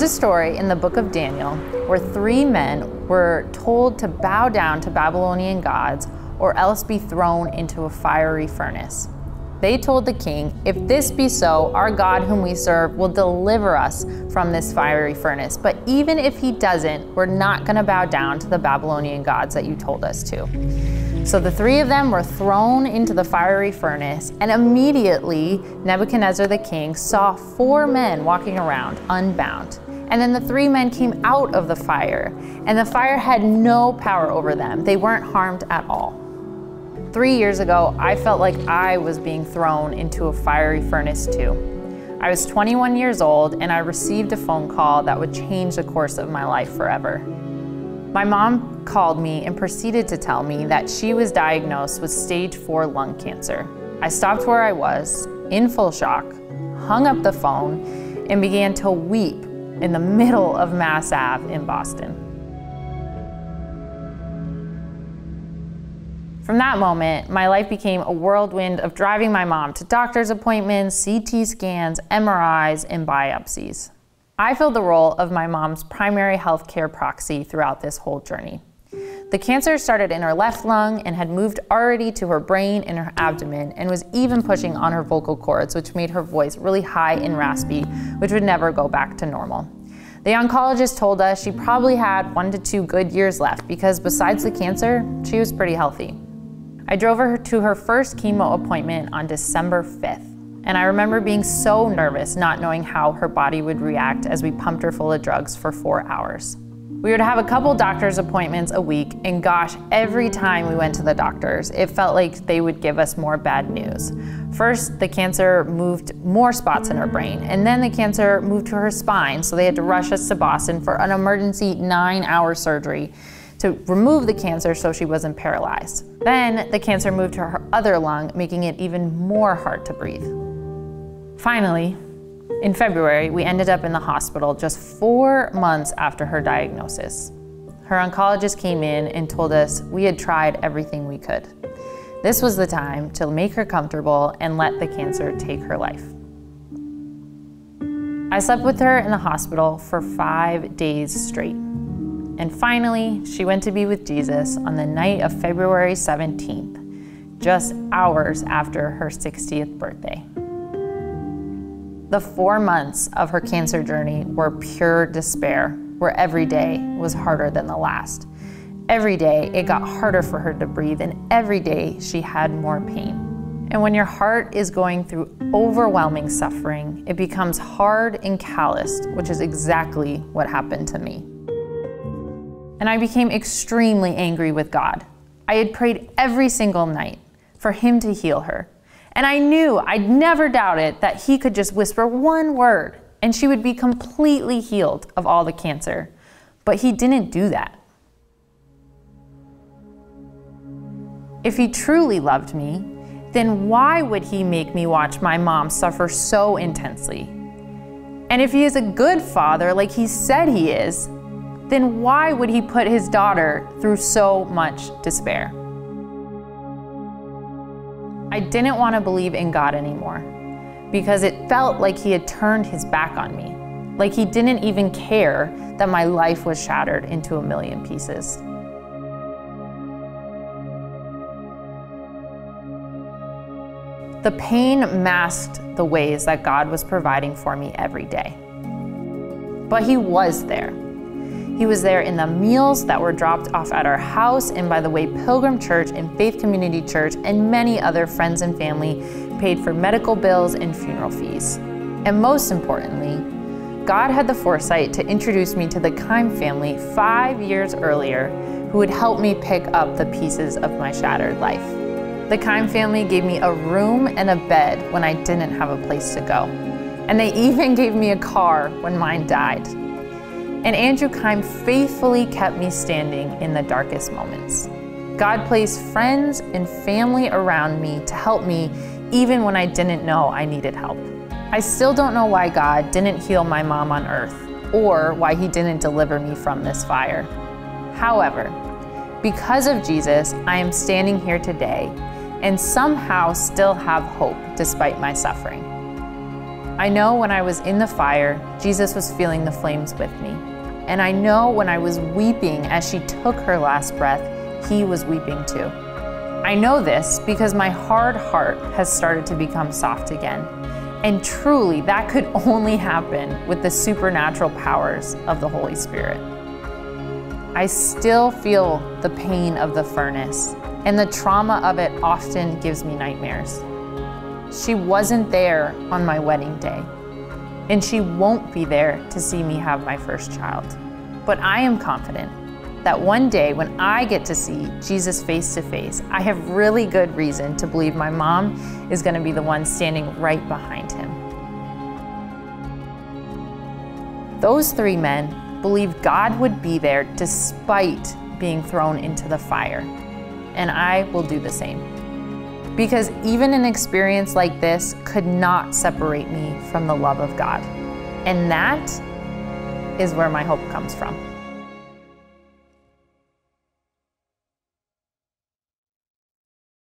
There's a story in the book of Daniel where 3 men were told to bow down to Babylonian gods or else be thrown into a fiery furnace. They told the king, "If this be so, our God whom we serve will deliver us from this fiery furnace. But even if he doesn't, we're not going to bow down to the Babylonian gods that you told us to." So the 3 of them were thrown into the fiery furnace, and immediately Nebuchadnezzar the king saw 4 men walking around unbound. And then the 3 men came out of the fire, and the fire had no power over them. They weren't harmed at all. 3 years ago, I felt like I was being thrown into a fiery furnace too. I was 21 years old, and I received a phone call that would change the course of my life forever. My mom called me and proceeded to tell me that she was diagnosed with stage 4 lung cancer. I stopped where I was, in full shock, hung up the phone, and began to weep in the middle of Mass Ave in Boston. From that moment, my life became a whirlwind of driving my mom to doctor's appointments, CT scans, MRIs, and biopsies. I filled the role of my mom's primary health care proxy throughout this whole journey. The cancer started in her left lung and had moved already to her brain and her abdomen and was even pushing on her vocal cords, which made her voice really high and raspy, which would never go back to normal. The oncologist told us she probably had 1 to 2 good years left because besides the cancer, she was pretty healthy. I drove her to her first chemo appointment on December 5th, and I remember being so nervous not knowing how her body would react as we pumped her full of drugs for 4 hours. We would have a couple doctor's appointments a week, and gosh, every time we went to the doctors, it felt like they would give us more bad news. First, the cancer moved more spots in her brain, and then the cancer moved to her spine, so they had to rush us to Boston for an emergency 9-hour surgery to remove the cancer so she wasn't paralyzed. Then the cancer moved to her other lung, making it even more hard to breathe. Finally, in February, we ended up in the hospital just 4 months after her diagnosis. Her oncologist came in and told us we had tried everything we could. This was the time to make her comfortable and let the cancer take her life. I slept with her in the hospital for 5 days straight. And finally, she went to be with Jesus on the night of February 17th, just hours after her 60th birthday. The 4 months of her cancer journey were pure despair, where every day was harder than the last. Every day it got harder for her to breathe, and every day she had more pain. And when your heart is going through overwhelming suffering, it becomes hard and calloused, which is exactly what happened to me. And I became extremely angry with God. I had prayed every single night for him to heal her. And I knew, I'd never doubted that he could just whisper one word and she would be completely healed of all the cancer. But he didn't do that. If he truly loved me, then why would he make me watch my mom suffer so intensely? And if he is a good father like he said he is, then why would he put his daughter through so much despair? I didn't want to believe in God anymore because it felt like he had turned his back on me, like he didn't even care that my life was shattered into a million pieces. The pain masked the ways that God was providing for me every day. But he was there. He was there in the meals that were dropped off at our house, and by the way, Pilgrim Church and Faith Community Church and many other friends and family paid for medical bills and funeral fees. And most importantly, God had the foresight to introduce me to the Keim family 5 years earlier, who would help me pick up the pieces of my shattered life. The Keim family gave me a room and a bed when I didn't have a place to go. And they even gave me a car when mine died. And Andrew Keim faithfully kept me standing in the darkest moments. God placed friends and family around me to help me even when I didn't know I needed help. I still don't know why God didn't heal my mom on earth or why he didn't deliver me from this fire. However, because of Jesus, I am standing here today and somehow still have hope despite my suffering. I know when I was in the fire, Jesus was feeling the flames with me. And I know when I was weeping as she took her last breath, he was weeping too. I know this because my hard heart has started to become soft again. And truly, that could only happen with the supernatural powers of the Holy Spirit. I still feel the pain of the furnace, and the trauma of it often gives me nightmares. She wasn't there on my wedding day, and she won't be there to see me have my first child. But I am confident that one day when I get to see Jesus face to face, I have really good reason to believe my mom is going to be the one standing right behind him. Those three men believed God would be there despite being thrown into the fire, and I will do the same. Because even an experience like this could not separate me from the love of God. And that is where my hope comes from.